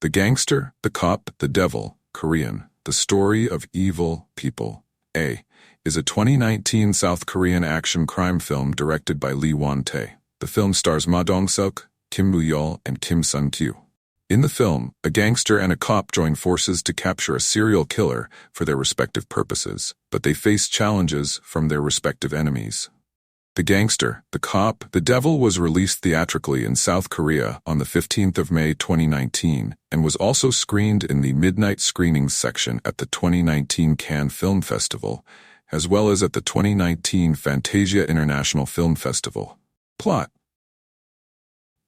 The Gangster, the Cop, the Devil, Korean, The Story of Evil People, is a 2019 South Korean action crime film directed by Lee Won-tae. The film stars Dong-seok, Kim Mu-yeol, and Kim Sun-kyu. In the film, a gangster and a cop join forces to capture a serial killer for their respective purposes, but they face challenges from their respective enemies. The Gangster, the Cop, the Devil was released theatrically in South Korea on the 15th of May 2019 and was also screened in the midnight screenings section at the 2019 Cannes Film Festival, as well as at the 2019 Fantasia International Film Festival. Plot: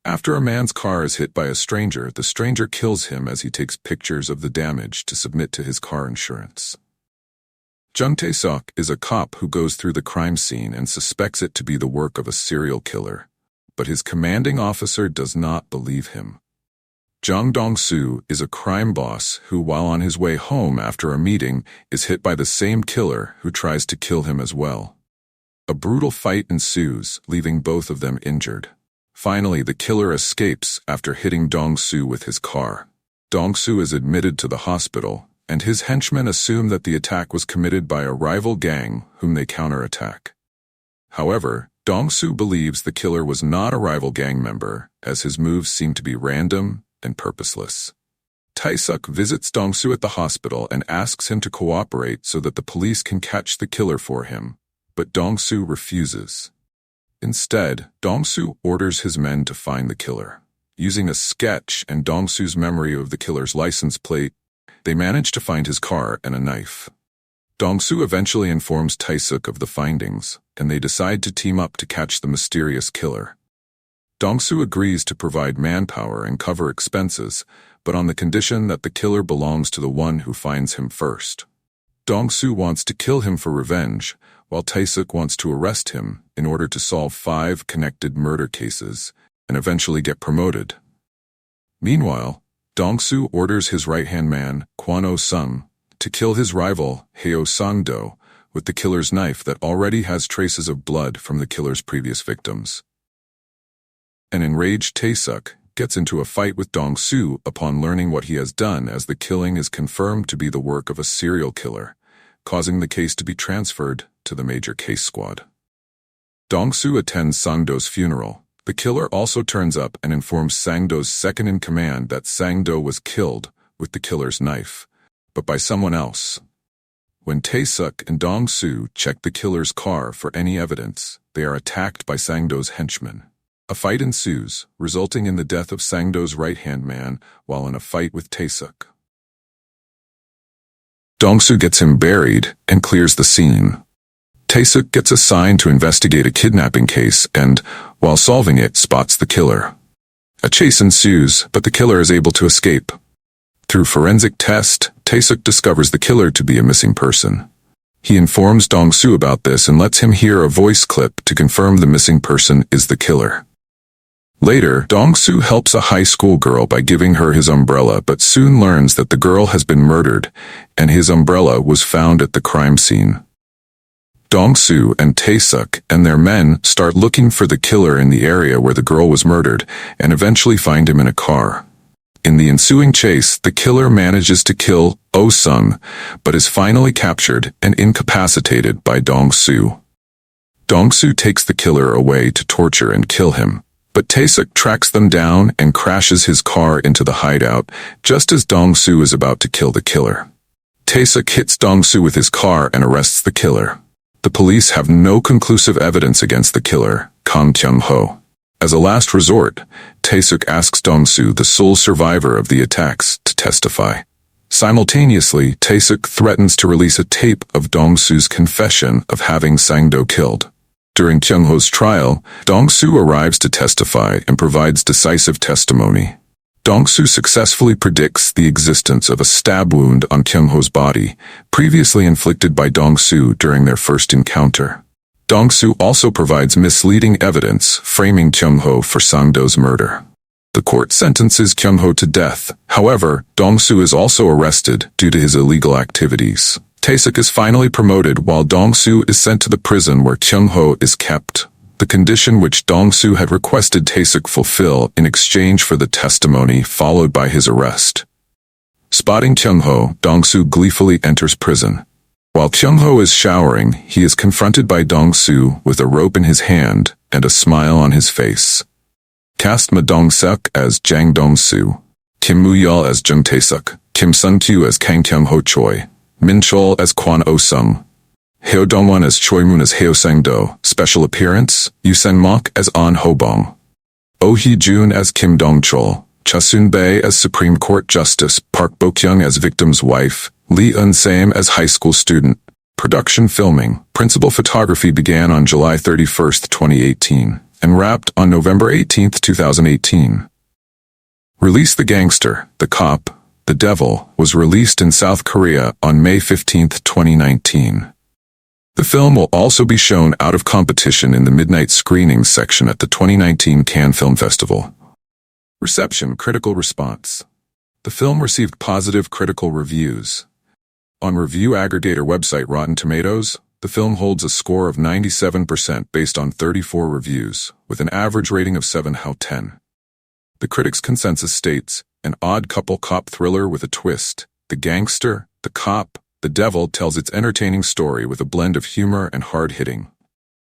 after a man's car is hit by a stranger, the stranger kills him as he takes pictures of the damage to submit to his car insurance. Dong-seok is a cop who goes through the crime scene and suspects it to be the work of a serial killer, but his commanding officer does not believe him. Dong-seok is a crime boss who, while on his way home after a meeting, is hit by the same killer who tries to kill him as well. A brutal fight ensues, leaving both of them injured. Finally, the killer escapes after hitting Dong-seok with his car. Dong-seok is admitted to the hospital, and his henchmen assume that the attack was committed by a rival gang whom they counterattack. However, Dong-seok believes the killer was not a rival gang member, as his moves seem to be random and purposeless. Tae-suk visits Dong-seok at the hospital and asks him to cooperate so that the police can catch the killer for him, but Dong-seok refuses. Instead, Dong-seok orders his men to find the killer. Using a sketch and Dong-seok's memory of the killer's license plate, they manage to find his car and a knife. Dong-seok eventually informs Tae-suk of the findings, and they decide to team up to catch the mysterious killer. Dong-seok agrees to provide manpower and cover expenses, but on the condition that the killer belongs to the one who finds him first. Dong-seok wants to kill him for revenge, while Tae-suk wants to arrest him in order to solve 5 connected murder cases and eventually get promoted. Meanwhile, Dong-seok orders his right-hand man, Kwon-oh-sung, to kill his rival, Heo Sang-do, with the killer's knife that already has traces of blood from the killer's previous victims. An enraged Tae-suk gets into a fight with Dong-seok upon learning what he has done, as the killing is confirmed to be the work of a serial killer, causing the case to be transferred to the major case squad. Dong-seok attends Sang-do's funeral. The killer also turns up and informs Sang-do's second-in-command that Sang-do was killed with the killer's knife, but by someone else. When Tae-suk and Dong-seok check the killer's car for any evidence, they are attacked by Sang-do's henchmen. A fight ensues, resulting in the death of Sang-do's right-hand man while in a fight with Tae-suk. Dong-seok gets him buried and clears the scene. Tae-suk gets assigned to investigate a kidnapping case and, while solving it, spots the killer. A chase ensues, but the killer is able to escape. Through forensic test, Tae-suk discovers the killer to be a missing person. He informs Dong-seok about this and lets him hear a voice clip to confirm the missing person is the killer. Later, Dong-seok helps a high school girl by giving her his umbrella, but soon learns that the girl has been murdered, and his umbrella was found at the crime scene. Dong-seok and Tae-suk and their men start looking for the killer in the area where the girl was murdered, and eventually find him in a car. In the ensuing chase, the killer manages to kill Oh-sung, but is finally captured and incapacitated by Dong-seok. Dong-seok takes the killer away to torture and kill him, but Tae-suk tracks them down and crashes his car into the hideout just as Dong-seok is about to kill the killer. Tae-suk hits Dong-seok with his car and arrests the killer. The police have no conclusive evidence against the killer, Kang Kyung-ho. As a last resort, Tae-suk asks Dong-seok, the sole survivor of the attacks, to testify. Simultaneously, Tae-suk threatens to release a tape of Dong-seok's confession of having Sang-do killed. During Kyung-ho's trial, Dong-seok arrives to testify and provides decisive testimony. Dong-seok successfully predicts the existence of a stab wound on Kyung-ho's body, previously inflicted by Dong-seok during their first encounter. Dong-seok also provides misleading evidence framing Kyung-ho for Sang-do's murder. The court sentences Kyung-ho to death. However, Dong-seok is also arrested due to his illegal activities. Tae-suk is finally promoted while Dong-seok is sent to the prison where Kyung-ho is kept. the condition which Dong-seok had requested Tae-seok fulfill in exchange for the testimony followed by his arrest. Spotting Kyung-ho, Dong-seok gleefully enters prison. While Kyung-ho is showering, he is confronted by Dong-seok with a rope in his hand and a smile on his face. Cast Ma Dong-seok as Jang Dong-seok, Kim Mu-yeol as Jung Tae-seok, Kim Sun-kyu as Kang Kyung-ho Choi, Min Chol as Kwon Oh-sung, Heo Dong-won as Choi Moon as Heo Sang-do, special appearance, Yoo Sen-mok as An Ho-bong, Oh Hee-jun as Kim Dong-chol, Cha Sun-bae as Supreme Court Justice, Park Bo-kyung as victim's wife, Lee Eun-sam as high school student. Production filming, principal photography began on July 31, 2018, and wrapped on November 18, 2018. Release The Gangster, The Cop, The Devil was released in South Korea on May 15, 2019. The film will also be shown out of competition in the midnight screenings section at the 2019 Cannes Film Festival. Reception, critical response. The film received positive critical reviews. On review aggregator website Rotten Tomatoes, the film holds a score of 97% based on 34 reviews, with an average rating of 7 out of 10. The critics' consensus states, an odd couple cop thriller with a twist. The Gangster, The Cop, The Devil tells its entertaining story with a blend of humor and hard-hitting.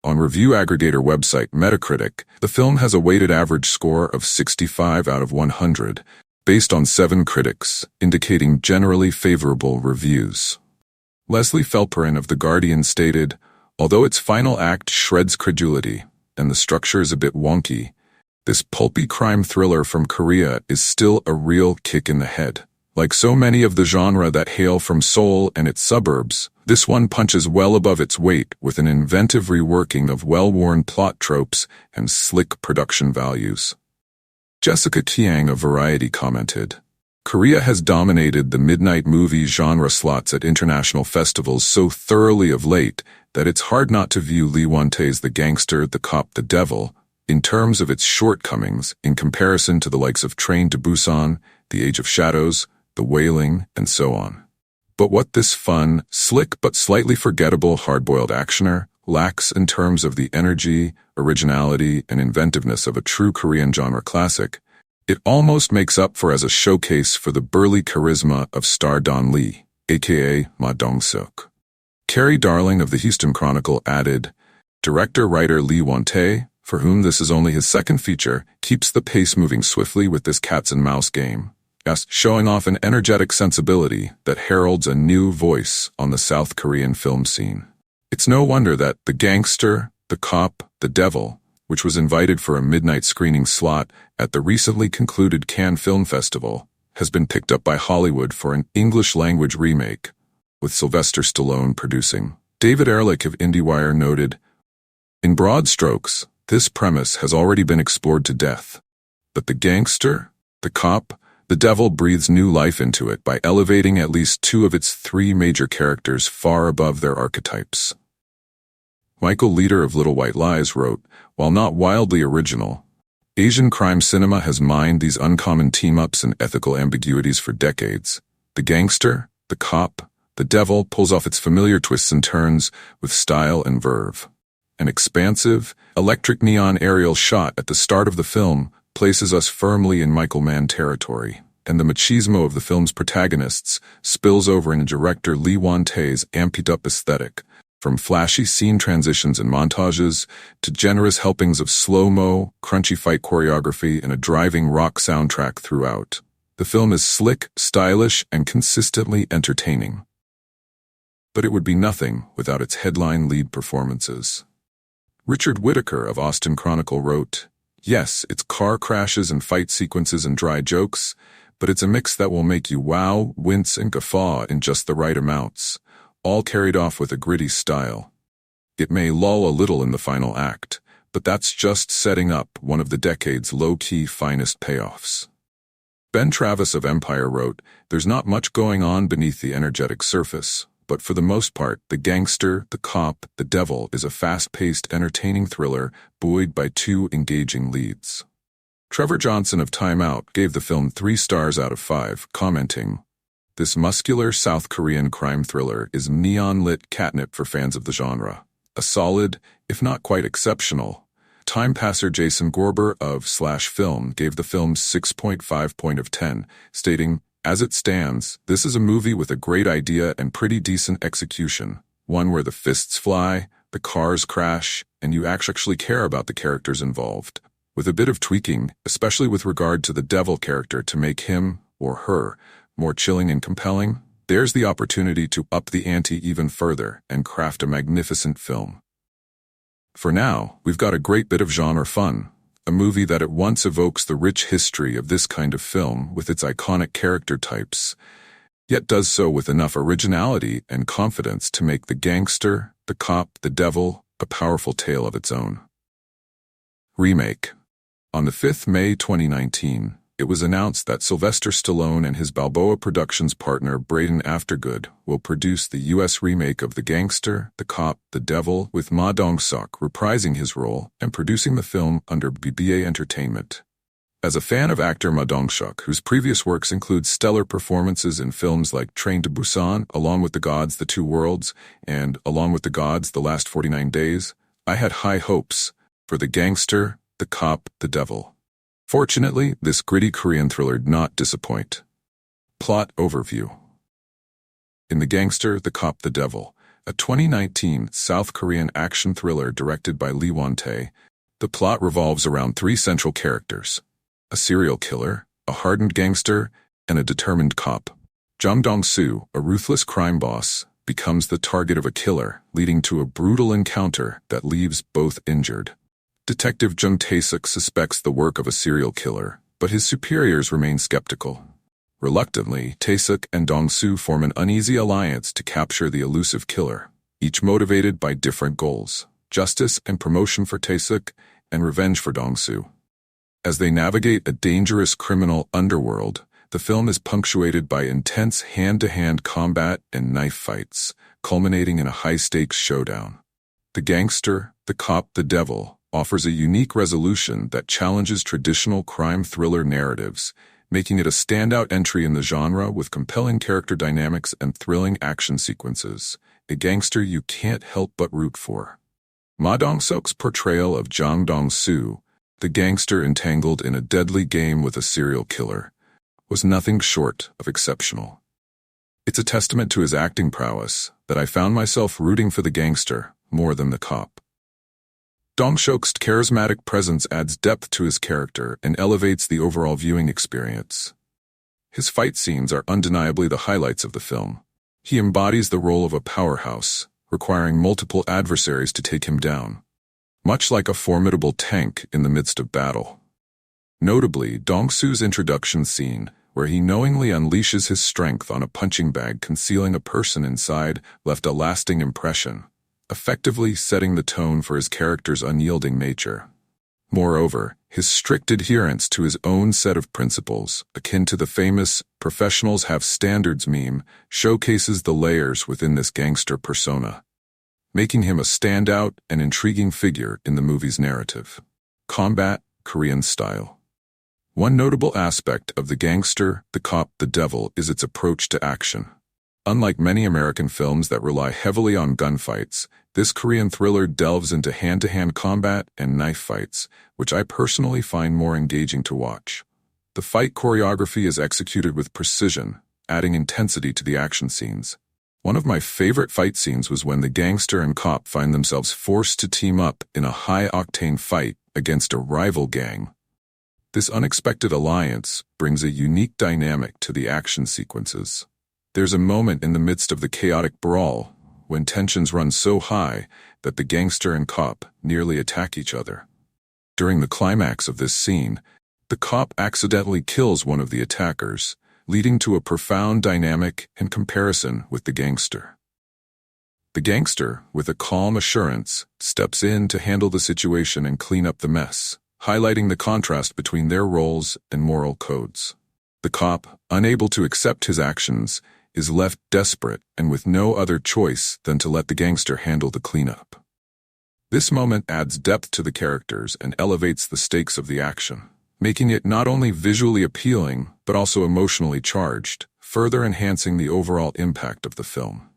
On review aggregator website Metacritic, the film has a weighted average score of 65 out of 100, based on 7 critics, indicating generally favorable reviews. Leslie Felperin of The Guardian stated, although its final act shreds credulity, and the structure is a bit wonky, this pulpy crime thriller from Korea is still a real kick in the head. Like so many of the genre that hail from Seoul and its suburbs, this one punches well above its weight with an inventive reworking of well-worn plot tropes and slick production values. Jessica Tiang of Variety commented, Korea has dominated the midnight movie genre slots at international festivals so thoroughly of late that it's hard not to view Lee Won-tae's The Gangster, The Cop, The Devil in terms of its shortcomings in comparison to the likes of Train to Busan, The Age of Shadows, The Wailing, and so on. But what this fun, slick but slightly forgettable hard-boiled actioner lacks in terms of the energy, originality, and inventiveness of a true Korean genre classic, it almost makes up for as a showcase for the burly charisma of star Don Lee, aka Ma Dong-seok. Carrie Darling of the Houston Chronicle added, Director-writer Lee Won-tae, for whom this is only his second feature, keeps the pace moving swiftly with this cats and mouse game, showing off an energetic sensibility that heralds a new voice on the South Korean film scene. It's no wonder that The Gangster, The Cop, The Devil, which was invited for a midnight screening slot at the recently concluded Cannes Film Festival, has been picked up by Hollywood for an English-language remake, with Sylvester Stallone producing. David Ehrlich of IndieWire noted, in broad strokes, this premise has already been explored to death, but The Gangster, The Cop, The Devil breathes new life into it by elevating at least 2 of its 3 major characters far above their archetypes. Michael Leader of Little White Lies wrote, while not wildly original, Asian crime cinema has mined these uncommon team-ups and ethical ambiguities for decades. The Gangster, The Cop, The Devil pulls off its familiar twists and turns with style and verve. An expansive, electric neon aerial shot at the start of the film places us firmly in Michael Mann territory, and the machismo of the film's protagonists spills over into director Lee Won-tae's amped-up aesthetic, from flashy scene transitions and montages to generous helpings of slow-mo, crunchy fight choreography and a driving rock soundtrack throughout. The film is slick, stylish, and consistently entertaining. But it would be nothing without its headline lead performances. Richard Whitaker of Austin Chronicle wrote, yes, it's car crashes and fight sequences and dry jokes, but it's a mix that will make you wow, wince, and guffaw in just the right amounts, all carried off with a gritty style. It may lull a little in the final act, but that's just setting up one of the decade's low-key finest payoffs. Ben Travis of Empire wrote, there's not much going on beneath the energetic surface, but for the most part, The Gangster, The Cop, The Devil is a fast-paced, entertaining thriller buoyed by 2 engaging leads. Trevor Johnson of Time Out gave the film 3 stars out of 5, commenting, this muscular South Korean crime thriller is neon-lit catnip for fans of the genre. A solid, if not quite exceptional, Time passer Jason Gorber of /Film gave the film 6.5 point of 10, stating, "As it stands, this is a movie with a great idea and pretty decent execution. One where the fists fly, the cars crash, and you actually care about the characters involved. With a bit of tweaking, especially with regard to the devil character to make him, or her, more chilling and compelling, there's the opportunity to up the ante even further and craft a magnificent film." For now, we've got a great bit of genre fun, a movie that at once evokes the rich history of this kind of film with its iconic character types, yet does so with enough originality and confidence to make the gangster, the cop, the devil, a powerful tale of its own. Remake. On the 5th May 2019, it was announced that Sylvester Stallone and his Balboa Productions partner Braden Aftergood will produce the U.S. remake of The Gangster, The Cop, The Devil, with Dong-seok reprising his role and producing the film under BBA Entertainment. As a fan of actor Dong-seok, whose previous works include stellar performances in films like Train to Busan, Along with the Gods, The Two Worlds, and Along with the Gods, The Last 49 Days, I had high hopes for The Gangster, The Cop, The Devil. Fortunately, this gritty Korean thriller did not disappoint. Plot overview. In The Gangster, The Cop, The Devil, a 2019 South Korean action thriller directed by Lee Won-tae, the plot revolves around three central characters: a serial killer, a hardened gangster, and a determined cop. Jung Dong-soo, a ruthless crime boss, becomes the target of a killer, leading to a brutal encounter that leaves both injured. Detective Jung Tae-seok suspects the work of a serial killer, but his superiors remain skeptical. Reluctantly, Tae-seok and Dong-soo form an uneasy alliance to capture the elusive killer, each motivated by different goals: justice and promotion for Tae-seok, and revenge for Dong-soo. As they navigate a dangerous criminal underworld, the film is punctuated by intense hand-to-hand combat and knife fights, culminating in a high-stakes showdown. The Gangster, The Cop, The Devil offers a unique resolution that challenges traditional crime thriller narratives, making it a standout entry in the genre with compelling character dynamics and thrilling action sequences, a gangster you can't help but root for. Dong-seok's portrayal of Jung Dong-soo, the gangster entangled in a deadly game with a serial killer, was nothing short of exceptional. It's a testament to his acting prowess that I found myself rooting for the gangster more than the cop. Dong-seok's charismatic presence adds depth to his character and elevates the overall viewing experience. His fight scenes are undeniably the highlights of the film. He embodies the role of a powerhouse, requiring multiple adversaries to take him down, much like a formidable tank in the midst of battle. Notably, Dong-soo's introduction scene, where he knowingly unleashes his strength on a punching bag concealing a person inside, left a lasting impression, effectively setting the tone for his character's unyielding nature. Moreover, his strict adherence to his own set of principles, akin to the famous "professionals have standards" meme, showcases the layers within this gangster persona, making him a standout and intriguing figure in the movie's narrative. Combat, Korean style. One notable aspect of The Gangster, The Cop, The Devil is its approach to action. Unlike many American films that rely heavily on gunfights, this Korean thriller delves into hand-to-hand combat and knife fights, which I personally find more engaging to watch. The fight choreography is executed with precision, adding intensity to the action scenes. One of my favorite fight scenes was when the gangster and cop find themselves forced to team up in a high-octane fight against a rival gang. This unexpected alliance brings a unique dynamic to the action sequences. There's a moment in the midst of the chaotic brawl when tensions run so high that the gangster and cop nearly attack each other. During the climax of this scene, the cop accidentally kills one of the attackers, leading to a profound dynamic and comparison with the gangster. The gangster, with a calm assurance, steps in to handle the situation and clean up the mess, highlighting the contrast between their roles and moral codes. The cop, unable to accept his actions, is left desperate and with no other choice than to let the gangster handle the cleanup. This moment adds depth to the characters and elevates the stakes of the action, making it not only visually appealing but also emotionally charged, further enhancing the overall impact of the film.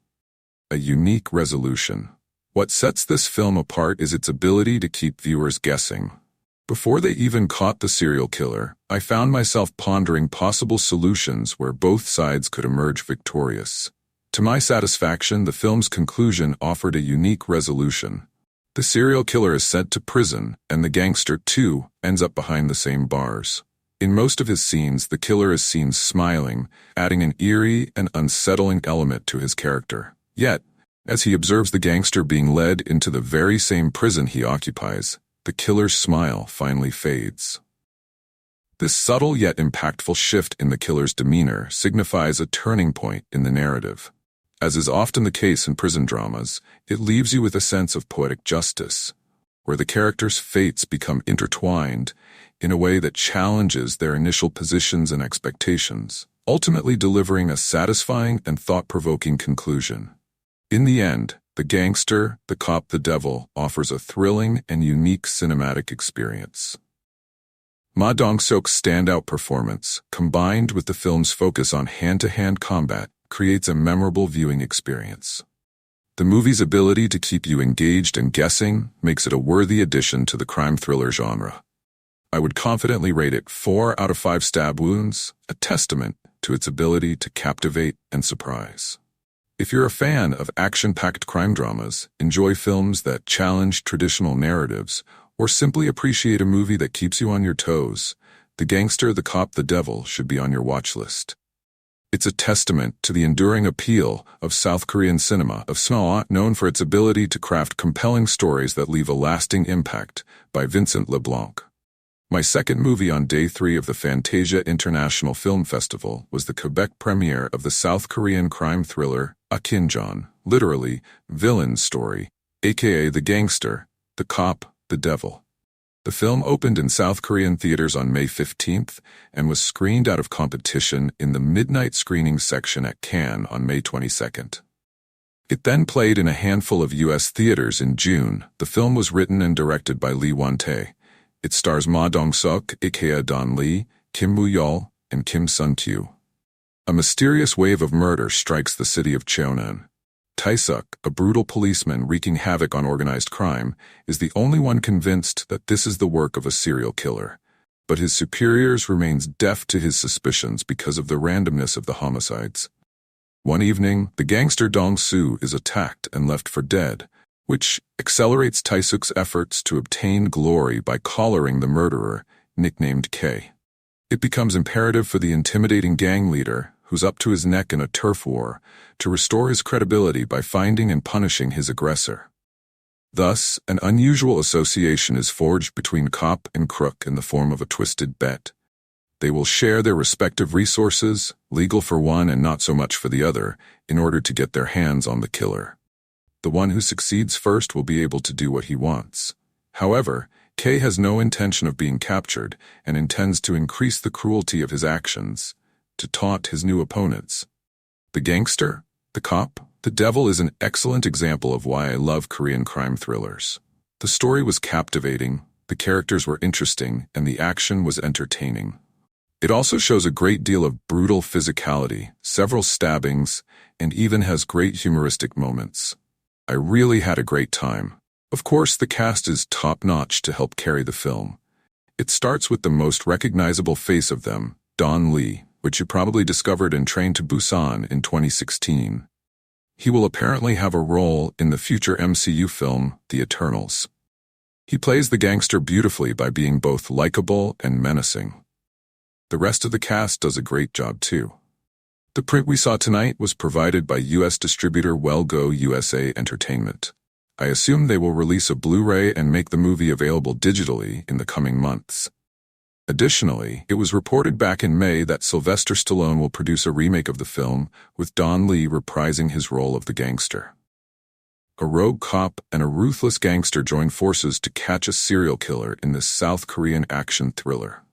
A unique resolution. What sets this film apart is its ability to keep viewers guessing. Before they even caught the serial killer, I found myself pondering possible solutions where both sides could emerge victorious. To my satisfaction, the film's conclusion offered a unique resolution. The serial killer is sent to prison, and the gangster, too, ends up behind the same bars. In most of his scenes, the killer is seen smiling, adding an eerie and unsettling element to his character. Yet, as he observes the gangster being led into the very same prison he occupies, the killer's smile finally fades. This subtle yet impactful shift in the killer's demeanor signifies a turning point in the narrative. As is often the case in prison dramas, it leaves you with a sense of poetic justice, where the characters' fates become intertwined in a way that challenges their initial positions and expectations, ultimately delivering a satisfying and thought-provoking conclusion. In the end, The Gangster, the Cop, the Devil offers a thrilling and unique cinematic experience. Dong-seok's standout performance, combined with the film's focus on hand-to-hand combat, creates a memorable viewing experience. The movie's ability to keep you engaged and guessing makes it a worthy addition to the crime thriller genre. I would confidently rate it 4 out of 5 stab wounds, a testament to its ability to captivate and surprise. If you're a fan of action-packed crime dramas, enjoy films that challenge traditional narratives, or simply appreciate a movie that keeps you on your toes, The Gangster, the Cop, the Devil should be on your watch list. It's a testament to the enduring appeal of South Korean cinema, known for its ability to craft compelling stories that leave a lasting impact, by Vincent LeBlanc. My second movie on Day 3 of the Fantasia International Film Festival was the Quebec premiere of the South Korean crime thriller Akinjon, literally, Villain's Story, aka The Gangster, the Cop, the Devil. The film opened in South Korean theaters on May 15th and was screened out of competition in the midnight screening section at Cannes on May 22nd. It then played in a handful of U.S. theaters in June. The film was written and directed by Lee Won-tae. It stars Dong-seok, aka Don Lee, Kim Mu-yeol, and Kim Sun-kyu. A mysterious wave of murder strikes the city of Cheonan. Tae-seok, a brutal policeman wreaking havoc on organized crime, is the only one convinced that this is the work of a serial killer. But his superiors remains deaf to his suspicions because of the randomness of the homicides. One evening, the gangster Dong-seok is attacked and left for dead, which accelerates Tae-seok's efforts to obtain glory by collaring the murderer, nicknamed K. It becomes imperative for the intimidating gang leader, who's up to his neck in a turf war, to restore his credibility by finding and punishing his aggressor. Thus, an unusual association is forged between cop and crook in the form of a twisted bet. They will share their respective resources, legal for one and not so much for the other, in order to get their hands on the killer. The one who succeeds first will be able to do what he wants. However, K has no intention of being captured and intends to increase the cruelty of his actions, to taunt his new opponents. The Gangster, the Cop, the Devil is an excellent example of why I love Korean crime thrillers. The story was captivating, the characters were interesting, and the action was entertaining. It also shows a great deal of brutal physicality, several stabbings, and even has great humoristic moments. I really had a great time. Of course, the cast is top-notch to help carry the film. It starts with the most recognizable face of them, Don Lee, which you probably discovered in Train to Busan in 2016. He will apparently have a role in the future MCU film, The Eternals. He plays the gangster beautifully by being both likable and menacing. The rest of the cast does a great job too. The print we saw tonight was provided by U.S. distributor Well-Go USA Entertainment. I assume they will release a Blu-ray and make the movie available digitally in the coming months. Additionally, it was reported back in May that Sylvester Stallone will produce a remake of the film, with Don Lee reprising his role of the gangster. A rogue cop and a ruthless gangster join forces to catch a serial killer in this South Korean action thriller.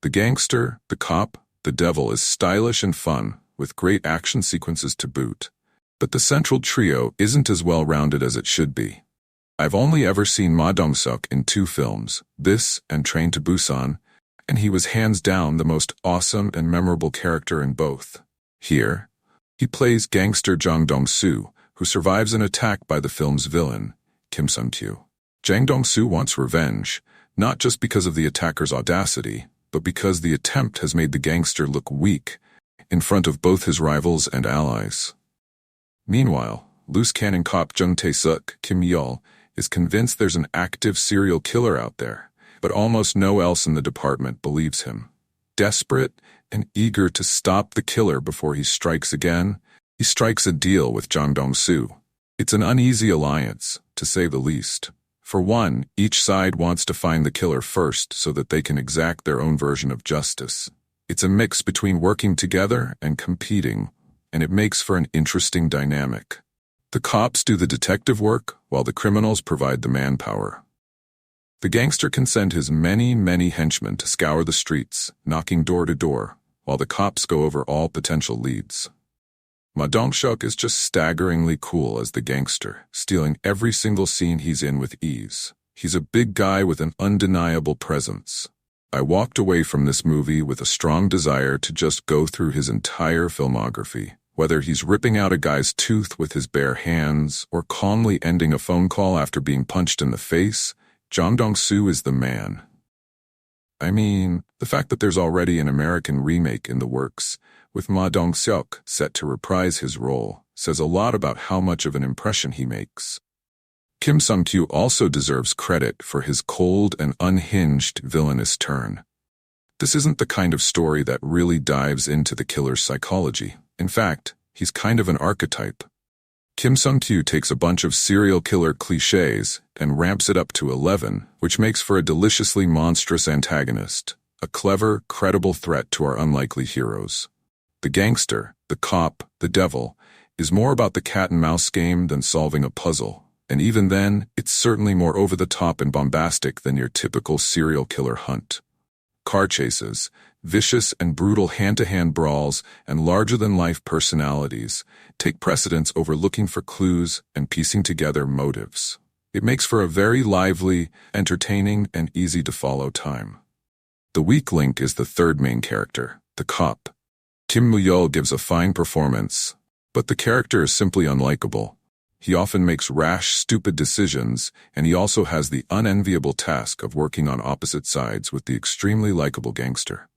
The Gangster, the Cop, the Devil is stylish and fun, with great action sequences to boot. But the central trio isn't as well-rounded as it should be. I've only ever seen Dong-seok in 2 films, this and Train to Busan, and he was hands down the most awesome and memorable character in both. Here, he plays gangster Jang Dong-seok, who survives an attack by the film's villain, Kim Sung-kyu. Jang Dong-seok wants revenge, not just because of the attacker's audacity, but because the attempt has made the gangster look weak in front of both his rivals and allies. Meanwhile, loose cannon cop Jung Tae-suk, Mu-yeol, is convinced there's an active serial killer out there, but almost no one else in the department believes him. Desperate and eager to stop the killer before he strikes again, he strikes a deal with Jang Dong-seok. It's an uneasy alliance, to say the least. For one, each side wants to find the killer first so that they can exact their own version of justice. It's a mix between working together and competing, and it makes for an interesting dynamic. The cops do the detective work, while the criminals provide the manpower. The gangster can send his many henchmen to scour the streets, knocking door to door, while the cops go over all potential leads. Dong-seok is just staggeringly cool as the gangster, stealing every single scene he's in with ease. He's a big guy with an undeniable presence. I walked away from this movie with a strong desire to just go through his entire filmography. Whether he's ripping out a guy's tooth with his bare hands or calmly ending a phone call after being punched in the face, Jang Dong-seok is the man. I mean, the fact that there's already an American remake in the works, with Dong-seok set to reprise his role, says a lot about how much of an impression he makes. Kim Sung-kyu also deserves credit for his cold and unhinged villainous turn. This isn't the kind of story that really dives into the killer's psychology. In fact, he's kind of an archetype. Kim Sung-kyu takes a bunch of serial killer cliches and ramps it up to 11, which makes for a deliciously monstrous antagonist, a clever, credible threat to our unlikely heroes. The gangster, the cop, the devil, is more about the cat-and-mouse game than solving a puzzle. And even then, it's certainly more over-the-top and bombastic than your typical serial killer hunt. Car chases, vicious and brutal hand-to-hand brawls, and larger-than-life personalities take precedence over looking for clues and piecing together motives. It makes for a very lively, entertaining, and easy-to-follow time. The weak link is the third main character, the cop. Kim Mu-yeol gives a fine performance, but the character is simply unlikable. He often makes rash, stupid decisions, and he also has the unenviable task of working on opposite sides with the extremely likable gangster.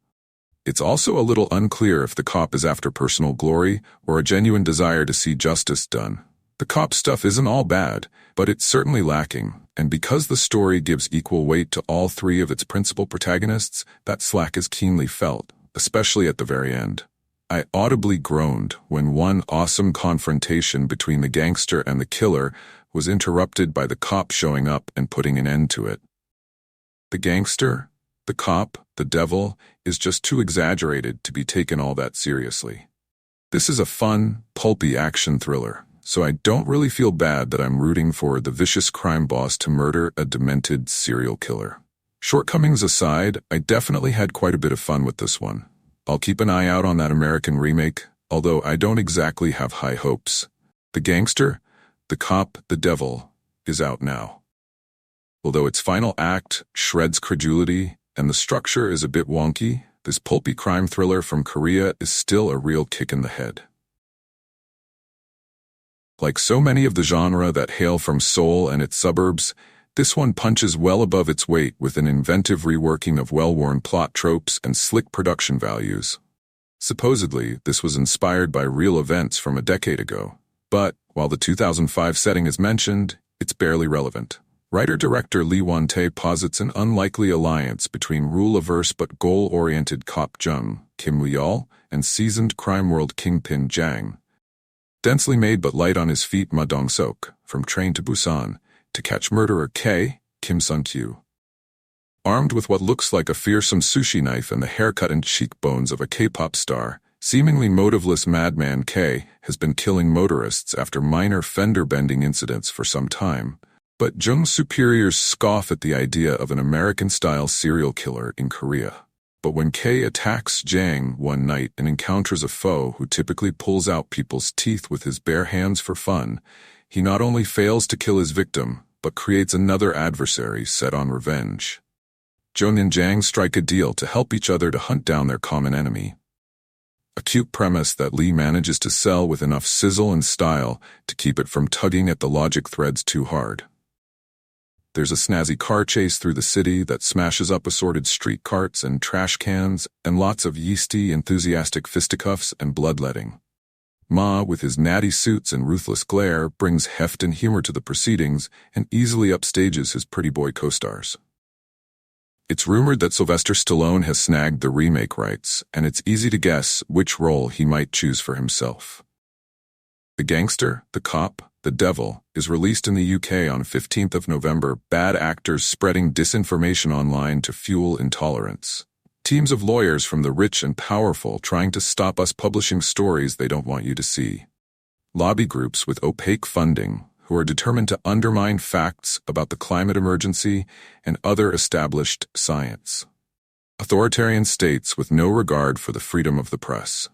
It's also a little unclear if the cop is after personal glory or a genuine desire to see justice done. The cop stuff isn't all bad, but it's certainly lacking, and because the story gives equal weight to all three of its principal protagonists, that slack is keenly felt, especially at the very end. I audibly groaned when one awesome confrontation between the gangster and the killer was interrupted by the cop showing up and putting an end to it. The gangster, the cop, the devil, is just too exaggerated to be taken all that seriously. This is a fun, pulpy action thriller, so I don't really feel bad that I'm rooting for the vicious crime boss to murder a demented serial killer. Shortcomings aside, I definitely had quite a bit of fun with this one. I'll keep an eye out on that American remake, although I don't exactly have high hopes. The gangster, the cop, the devil, is out now. Although its final act shreds credulity and the structure is a bit wonky, this pulpy crime thriller from Korea is still a real kick in the head. Like so many of the genre that hail from Seoul and its suburbs, this one punches well above its weight with an inventive reworking of well-worn plot tropes and slick production values. Supposedly, this was inspired by real events from a decade ago, but while the 2005 setting is mentioned, it's barely relevant. Writer-director Lee Won-tae posits an unlikely alliance between rule-averse but goal-oriented cop Jung, Kim Mu-yeol, and seasoned crime world kingpin Jang. Densely made but light on his feet Dong-seok, from Train to Busan, to catch murderer K, Kim Sung-kyu. Armed with what looks like a fearsome sushi knife and the haircut and cheekbones of a K-pop star, seemingly motiveless madman K has been killing motorists after minor fender-bending incidents for some time. But Jung's superiors scoff at the idea of an American-style serial killer in Korea. But when K attacks Jang one night and encounters a foe who typically pulls out people's teeth with his bare hands for fun, he not only fails to kill his victim, but creates another adversary set on revenge. Jung and Jang strike a deal to help each other to hunt down their common enemy. A cute premise that Lee manages to sell with enough sizzle and style to keep it from tugging at the logic threads too hard. There's a snazzy car chase through the city that smashes up assorted street carts and trash cans, and lots of yeasty, enthusiastic fisticuffs and bloodletting. Ma, with his natty suits and ruthless glare, brings heft and humor to the proceedings and easily upstages his pretty boy co-stars. It's rumored that Sylvester Stallone has snagged the remake rights, and it's easy to guess which role he might choose for himself. The Gangster, the Cop, the Devil is released in the UK on 15th of November, bad actors spreading disinformation online to fuel intolerance. Teams of lawyers from the rich and powerful trying to stop us publishing stories they don't want you to see. Lobby groups with opaque funding who are determined to undermine facts about the climate emergency and other established science. Authoritarian states with no regard for the freedom of the press.